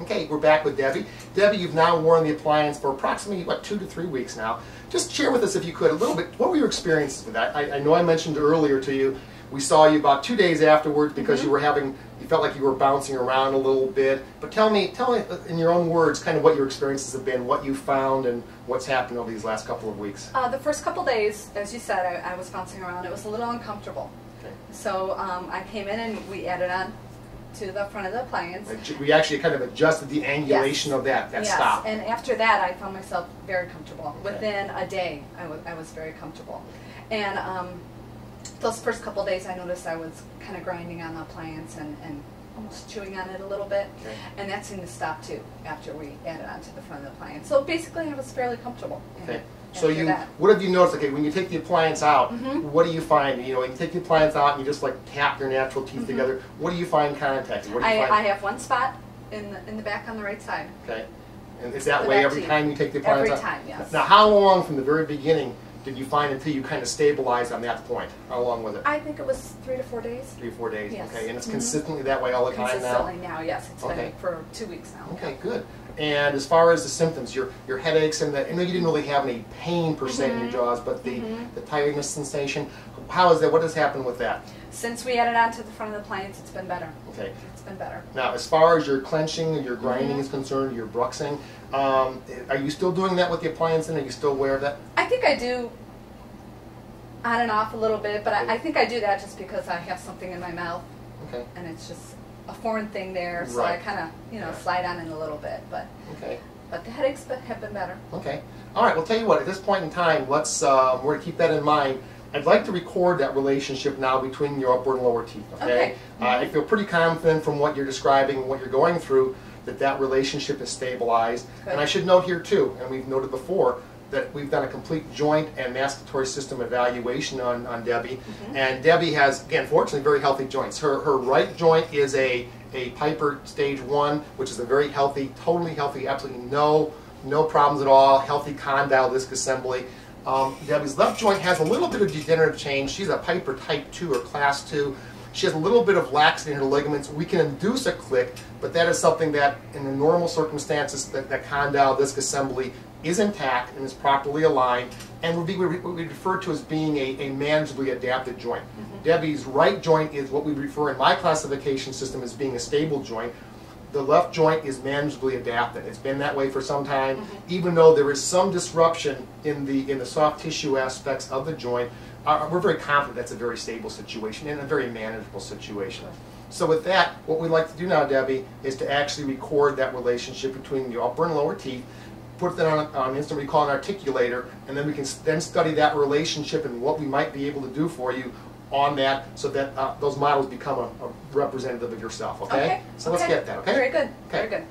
Okay, we're back with Debbie. Debbie, you've now worn the appliance for approximately, what, 2 to 3 weeks now. Just share with us, if you could, a little bit, what were your experiences with that? I know I mentioned earlier to you, we saw you about 2 days afterwards because you were having, you felt like you were bouncing around a little bit. But tell me in your own words kind of what your experiences have been, what you found, and what's happened over these last couple of weeks. The first couple days, as you said, I was bouncing around. It was a little uncomfortable. Okay. So I came in and we added on to the front of the appliance. We actually kind of adjusted the angulation of that stop. And after that I found myself very comfortable. Okay. Within a day I was very comfortable. And those first couple days I noticed I was kind of grinding on the appliance and almost chewing on it a little bit. Okay. And that seemed to stop too after we added on to the front of the appliance. So basically I was fairly comfortable. Okay. So what have you noticed? Okay, when you take the appliance out, what do you find? You know, you take the appliance out and you just like tap your natural teeth together. What do you find contacting? What do you find? I have one spot in the back on the right side. Okay, and is that way every time you take the appliance out? Every time, yes. Now, how long from the very beginning did you find until you kind of stabilized on that point? How long was it? I think it was 3 to 4 days. 3 to 4 days. Yes. Okay, and it's consistently that way all the time now. Consistently now, yes. It's been for 2 weeks now. Okay, good. And as far as the symptoms, your headaches and I know you didn't really have any pain per se in your jaws, but the tiredness sensation, how is that? What has happened with that? Since we added on to the front of the appliance, it's been better. Okay. It's been better. Now, as far as your clenching and your grinding is concerned, your bruxing, are you still doing that with the appliance and are you still aware of that? I think I do on and off a little bit, but I think I do that just because I have something in my mouth. Okay. And it's just a foreign thing there, so I kind of, slide on it a little bit, but the headaches have been better. Okay. All right. Well, tell you what. At this point in time, let's we're going to keep that in mind. I'd like to record that relationship now between your upper and lower teeth. Okay. I feel pretty confident from what you're describing and what you're going through that relationship is stabilized. Good. And I should note here too, and we've noted before, that we've done a complete joint and masticatory system evaluation on Debbie. And Debbie has, again, fortunately, very healthy joints. Her right joint is a Piper stage 1, which is a very healthy, totally healthy, absolutely no problems at all, healthy condyle disc assembly. Debbie's left joint has a little bit of degenerative change. She's a Piper type 2 or class 2. She has a little bit of laxity in her ligaments. We can induce a click, but that is something that, in the normal circumstances, that condyle disc assembly is intact and is properly aligned and would be what we refer to as being a manageably adapted joint. Debbie's right joint is what we refer in my classification system as being a stable joint. The left joint is manageably adapted. It's been that way for some time, even though there is some disruption in the soft tissue aspects of the joint. We're very confident that's a very stable situation and a very manageable situation. So with that, what we'd like to do now, Debbie, is to actually record that relationship between your upper and lower teeth, put that on an instrument we call an articulator, and then we can then study that relationship and what we might be able to do for you on that so that those models become a representative of yourself, okay? So let's get that, okay? Very good. Okay. Very good.